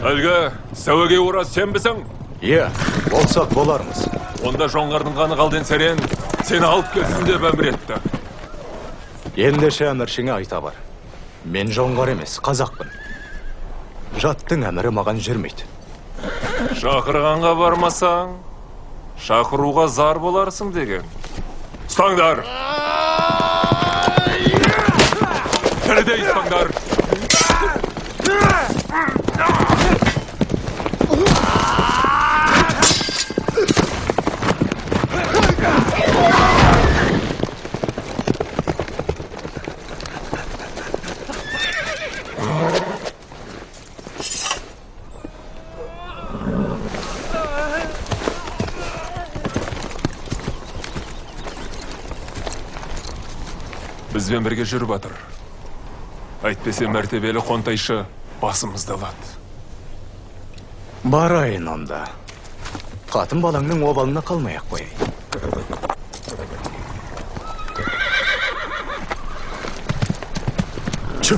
Әлгі сәуеге ораз сенбісің? Иә, болсақ болармыз. Онда жоңғардың қаны қалден сәрен сені алып келсін деп әмір етті. Ендеше әміршіңе айта бар. Мен жоңғар емес, қазақпын. Жаттың әмірі маған жүрмейді. Шақырғанға бармасаң, шақыруға зар боларсың деген. Ұстаңдар! Тірідей ұстаңдар! Бізбен бірге жүріп атыр. Әйтпесе мәртебелі қонтайшы басымызды алады. Барайын онда. Қатын балаңның обалына қалмай-ақ қояйын. Чү!